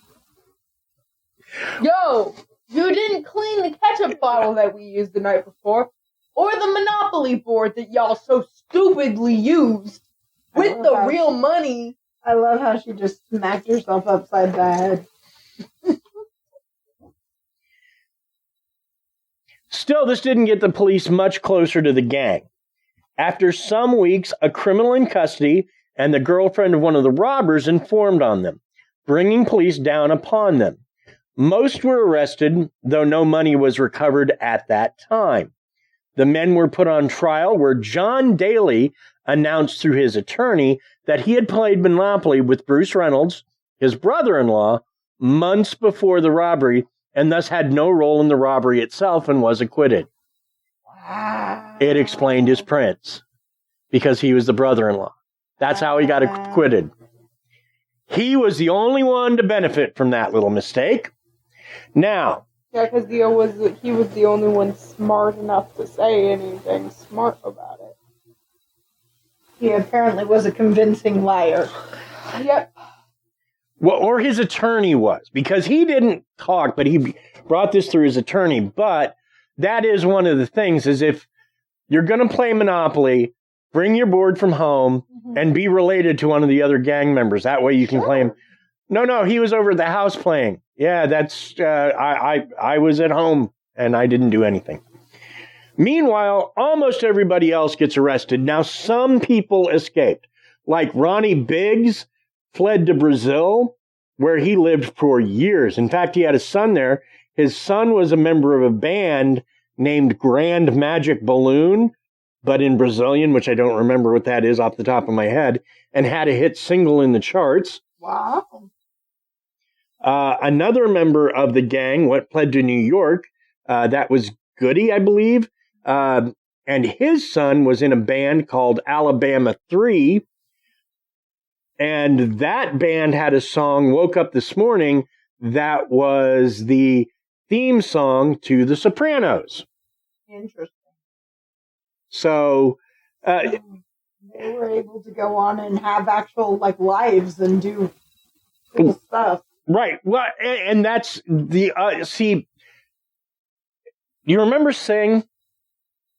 Yo, you didn't clean the ketchup bottle that we used the night before, or the Monopoly board that y'all so stupidly used with the real money. I love how she just smacked herself upside the head. Still, this didn't get the police much closer to the gang. After some weeks, a criminal in custody and the girlfriend of one of the robbers informed on them, bringing police down upon them. Most were arrested, though no money was recovered at that time. The men were put on trial, where John Daly announced through his attorney that he had played Monopoly with Bruce Reynolds, his brother-in-law, months before the robbery, and thus had no role in the robbery itself and was acquitted. Wow. It explained his prince, because he was the brother-in-law. That's how he got acquitted. He was the only one to benefit from that little mistake. Now... Yeah, because he was the only one smart enough to say anything smart about it. He apparently was a convincing liar. Yep. Well, or his attorney was, because he didn't talk, but he brought this through his attorney. But that is one of the things, is if you're going to play Monopoly, bring your board from home and be related to one of the other gang members. That way you can play him. No, he was over at the house playing. Yeah, that's, I was at home and I didn't do anything. Meanwhile, almost everybody else gets arrested. Now, some people escaped, like Ronnie Biggs fled to Brazil, where he lived for years. In fact, he had a son there. His son was a member of a band named Grand Magic Balloon, but in Brazilian, which I don't remember what that is off the top of my head, and had a hit single in the charts. Wow. Another member of the gang fled to New York. That was Goody, I believe. And his son was in a band called Alabama 3. And that band had a song, Woke Up This Morning, that was the theme song to The Sopranos. Interesting. So... they were able to go on and have actual, lives and do cool stuff. Right. Well, and that's the, see, you remember Sing?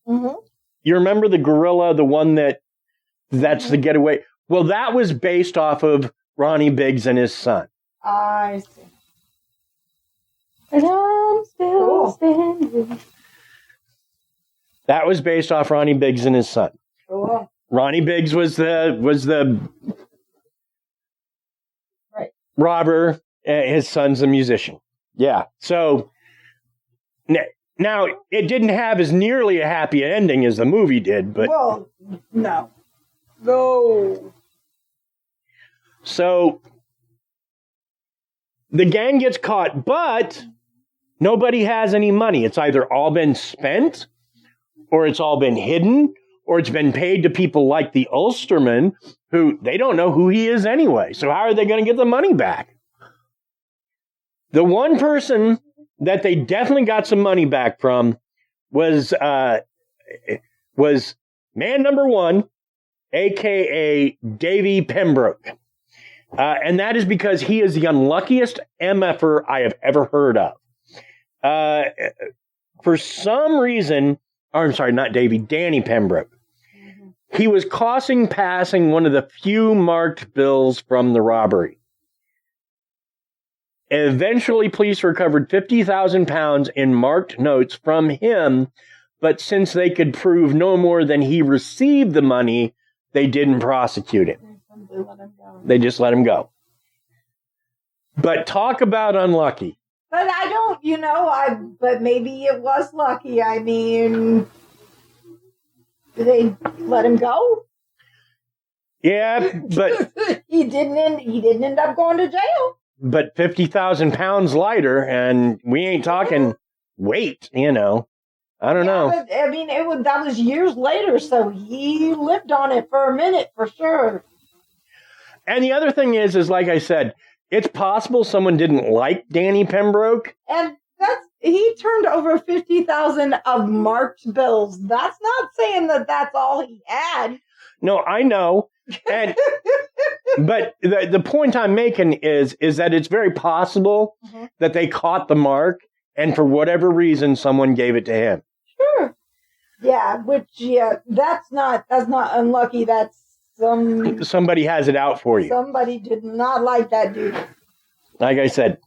Mm-hmm. You remember the gorilla, the one that's the getaway? Well, that was based off of Ronnie Biggs and his son. I see. And I'm still standing. That was based off Ronnie Biggs and his son. Cool. Ronnie Biggs was the robber. His son's a musician. Yeah. So now it didn't have as nearly a happy ending as the movie did, but well, no. So the gang gets caught, but nobody has any money. It's either all been spent, or it's all been hidden, or it's been paid to people like the Ulsterman, who they don't know who he is anyway. So how are they going to get the money back? The one person that they definitely got some money back from was man number one, a.k.a. Davy Pembroke. And that is because he is the unluckiest MFer I have ever heard of. For some reason, or I'm sorry, not Davy, Danny Pembroke. He was passing one of the few marked bills from the robbery. Eventually, police recovered £50,000 in marked notes from him, but since they could prove no more than he received the money, they didn't prosecute him. They just let him go. But talk about unlucky. But I don't, but maybe it was lucky. I mean, did they let him go? Yeah, but he didn't end up going to jail. But 50,000 pounds lighter, and we ain't talking weight, I don't know. But, I mean, that was years later, so he lived on it for a minute, for sure. And the other thing is like I said, it's possible someone didn't like Danny Pembroke. And he turned over 50,000 of marked bills. That's not saying that that's all he had. No, I know. And but the point I'm making is that it's very possible that they caught the mark, and for whatever reason, someone gave it to him. Sure. Yeah, that's not unlucky. That's somebody has it out for you. Somebody did not like that dude. Like I said.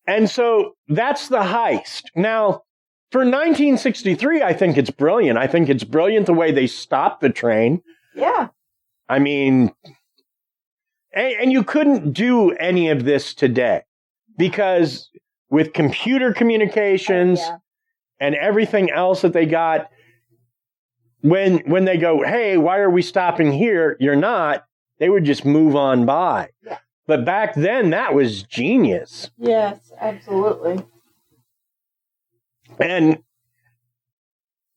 And so that's the heist. Now, For 1963, I think it's brilliant. I think it's brilliant the way they stopped the train. Yeah. I mean, and you couldn't do any of this today because with computer communications and everything else that they got, when they go, hey, why are we stopping here? You're not. They would just move on by. Yeah. But back then, that was genius. Yes, absolutely. And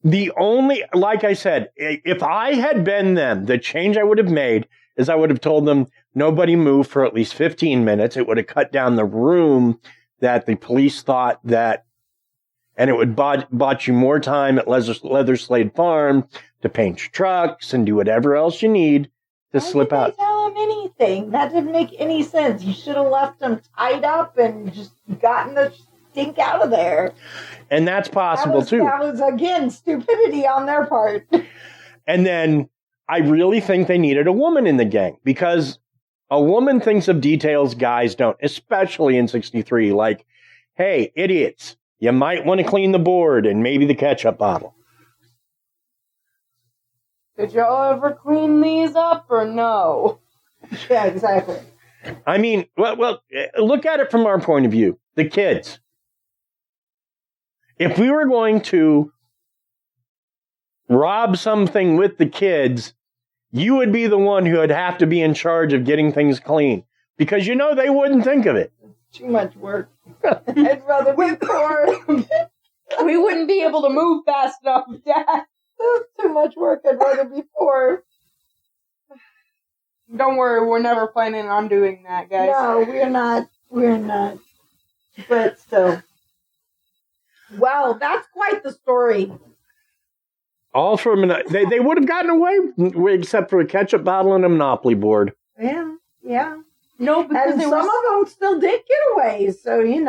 like I said, if I had been them, the change I would have made is I would have told them nobody move for at least 15 minutes. It would have cut down the room that the police thought that, and it would bought you more time at Leather Slade Farm to paint your trucks and do whatever else you need to slip out. Why did they tell him anything? That didn't make any sense. You should have left him tied up and just gotten the stink out of there. And that's possible, too. That was, again, stupidity on their part. And then I really think they needed a woman in the gang because a woman thinks of details guys don't, especially in 63. Like, hey, idiots, you might want to clean the board and maybe the ketchup bottle. Did y'all ever clean these up or no? Yeah, exactly. I mean, well, look at it from our point of view. The kids. If we were going to rob something with the kids, you would be the one who would have to be in charge of getting things clean. Because they wouldn't think of it. Too much work. I'd rather be poor. We wouldn't be able to move fast enough, Dad. Too much work. I'd rather be poor. Don't worry, we're never planning on doing that, guys. No, we're not. We're not. But still. Wow, that's quite the story. All from they would have gotten away except for a ketchup bottle and a Monopoly board. Yeah, yeah. No, because and some of them still did get away, so even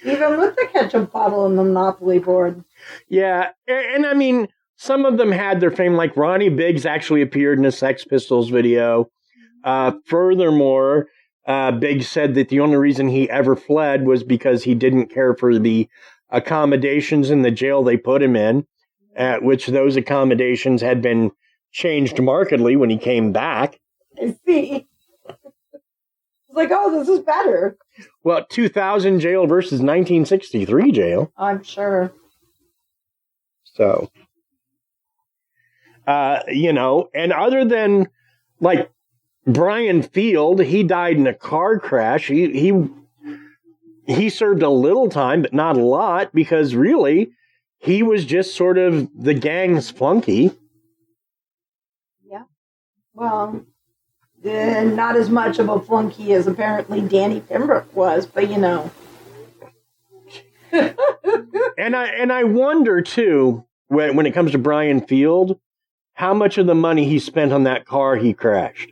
with the ketchup bottle and the Monopoly board. Yeah, and I mean, some of them had their fame, like Ronnie Biggs actually appeared in a Sex Pistols video. Furthermore, Biggs said that the only reason he ever fled was because he didn't care for the accommodations in the jail they put him in, which those accommodations had been changed markedly when he came back. I see. It's like, oh, this is better. Well, 2000 jail versus 1963 jail. I'm sure. So, and other than, like, Brian Field, he died in a car crash. He served a little time, but not a lot, because really, he was just sort of the gang's flunky. Yeah. Well, not as much of a flunky as apparently Danny Pembroke was, but And I wonder, too, when it comes to Brian Field, how much of the money he spent on that car he crashed.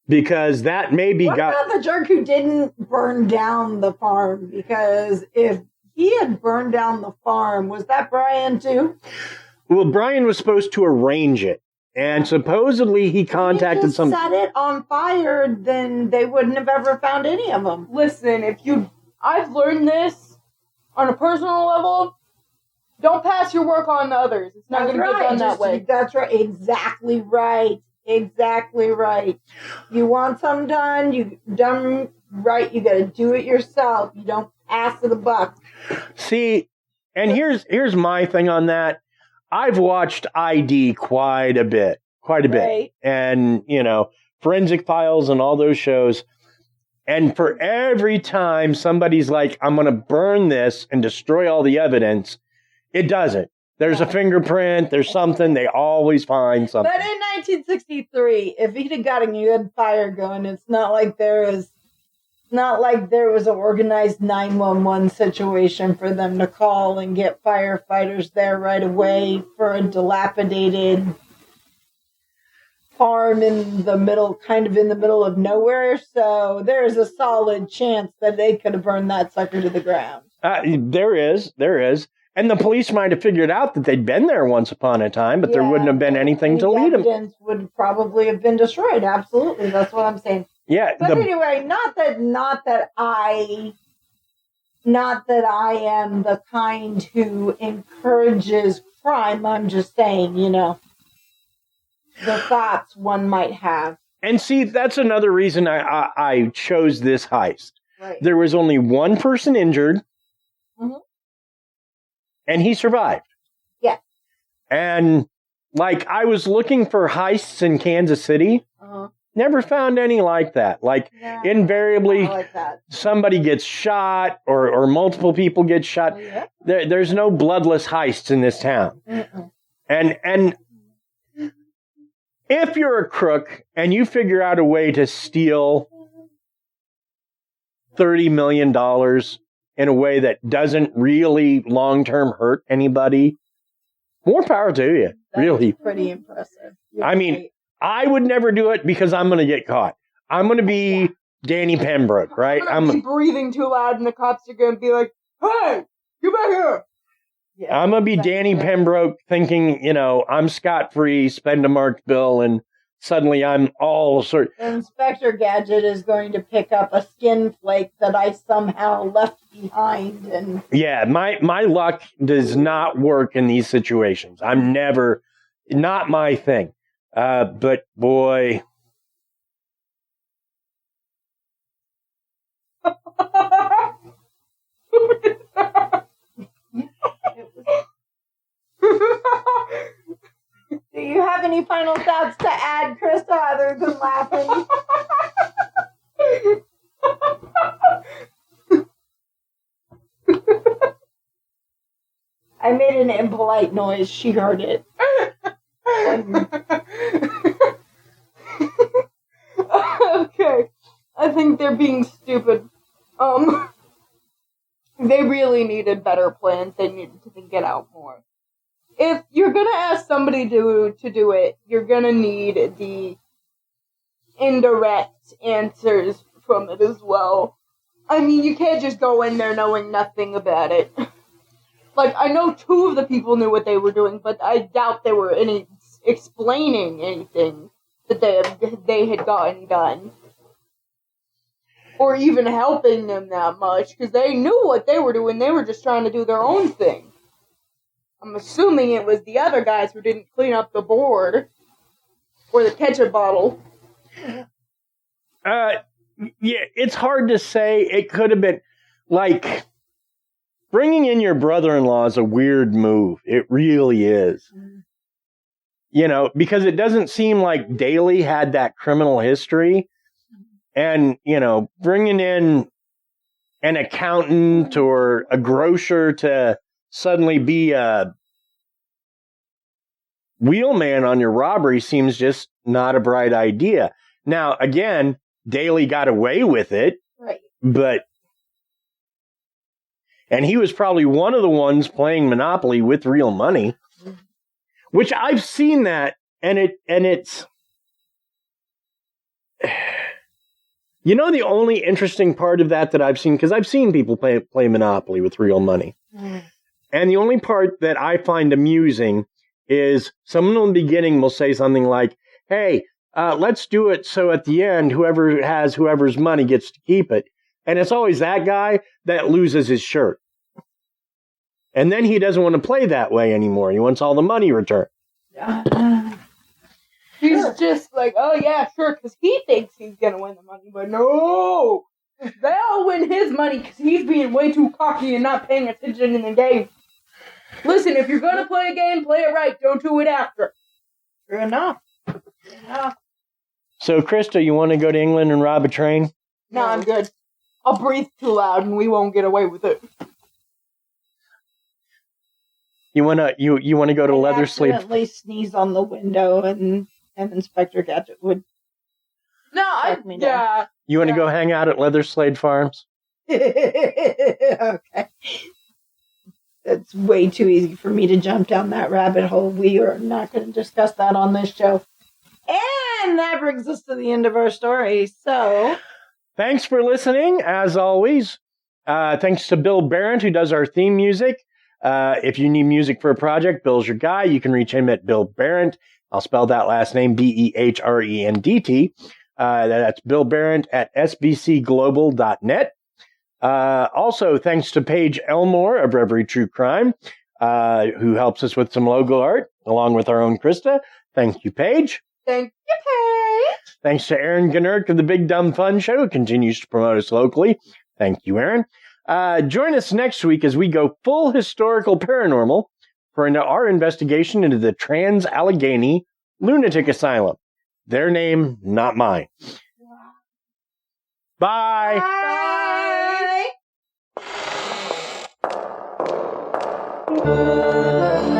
Because that maybe what about the jerk who didn't burn down the farm? Because if he had burned down the farm, was that Brian too? Well, Brian was supposed to arrange it. And supposedly he contacted some... set it on fire, then they wouldn't have ever found any of them. Listen, I've learned this on a personal level. Don't pass your work on to others. It's not going to get done that way. That's right. Exactly right. Exactly right. You want something done, you done right, you got to do it yourself. You don't pass the buck. See, and here's my thing on that. I've watched ID quite a bit. Right. And, Forensic Files and all those shows. And for every time somebody's like, I'm going to burn this and destroy all the evidence, it doesn't. There's a fingerprint, there's something, they always find something. But in 1963, if he'd have got a good fire going, it's not like there was an organized 911 situation for them to call and get firefighters there right away for a dilapidated farm in the middle of nowhere. So there's a solid chance that they could have burned that sucker to the ground. There is. And the police might have figured out that they'd been there once upon a time, but there wouldn't have been anything to lead them. Evidence would probably have been destroyed. Absolutely. That's what I'm saying. Yeah. But anyway, not that I Not that I am the kind who encourages crime. I'm just saying, the thoughts one might have. And see, that's another reason I chose this heist. Right. There was only one person injured, and he survived. Yeah. And, like, I was looking for heists in Kansas City. Never found any like that. Like, invariably, like that. Somebody gets shot or multiple people get shot. Oh, yeah? There's no bloodless heists in this town. And if you're a crook and you figure out a way to steal $30 million in a way that doesn't really long-term hurt anybody, more power to you. That's really. Pretty impressive. I mean, I would never do it because I'm going to get caught. I'm going to be Danny Pembroke, right? I'm going to be breathing too loud and the cops are going to be like, hey, get back here. Yeah, I'm going to be Danny Pembroke thinking, I'm scot-free, spend a marked bill, and suddenly I'm all sort. Inspector Gadget is going to pick up a skin flake that I somehow left behind. And yeah, my luck does not work in these situations. I'm never, not my thing. But boy. Do you have any final thoughts to add, Krysta, other than laughing? I made an impolite noise. She heard it. Okay. I think they're being stupid. They really needed better plans. They needed to get out more. If you're gonna ask somebody to do it, you're gonna need the indirect answers from it as well. I mean, you can't just go in there knowing nothing about it. Like, I know 2 of the people knew what they were doing, but I doubt they were explaining anything that they had gotten done. Or even helping them that much, because they knew what they were doing. They were just trying to do their own thing. I'm assuming it was the other guys who didn't clean up the board. Or the ketchup bottle. Yeah, it's hard to say. It could have been, like, bringing in your brother-in-law is a weird move. It really is. Because it doesn't seem like Daly had that criminal history. And, bringing in an accountant or a grocer to suddenly be a wheelman on your robbery seems just not a bright idea. Now, again, Daly got away with it. Right. And he was probably one of the ones playing Monopoly with real money, which I've seen that. And it's, the only interesting part of that I've seen, because I've seen people play Monopoly with real money. And the only part that I find amusing is someone in the beginning will say something like, hey, let's do it so at the end, whoever has whoever's money gets to keep it. And it's always that guy that loses his shirt. And then he doesn't want to play that way anymore. He wants all the money returned. He's just like, oh yeah, sure, because he thinks he's going to win the money. But no! They'll win his money because he's being way too cocky and not paying attention in the game. Listen, if you're going to play a game, play it right. Don't do it after. True enough. So, Krysta, you want to go to England and rob a train? No, I'm good. I'll breathe too loud and we won't get away with it. You wanna go to Leather Slade? Accidentally sneeze on the window and Inspector Gadget would. No, yeah. You want to go hang out at Leather Slade Farms? Okay. It's way too easy for me to jump down that rabbit hole. We are not going to discuss that on this show. And that brings us to the end of our story. So, thanks for listening, as always. Thanks to Bill Barrett, who does our theme music. If you need music for a project, Bill's your guy. You can reach him at Bill Barrett. I'll spell that last name, BEHRENDT. That's Bill Barrett at sbcglobal.net. Also, thanks to Paige Elmore of Robbery True Crime, who helps us with some logo art, along with our own Krysta. Thank you, Paige. Thank you, Paige. Thanks to Aaron Gnurk of the Big Dumb Fun Show, who continues to promote us locally. Thank you, Aaron. Join us next week as we go full historical paranormal for our investigation into the Trans-Allegheny Lunatic Asylum. Their name, not mine. Bye. Bye.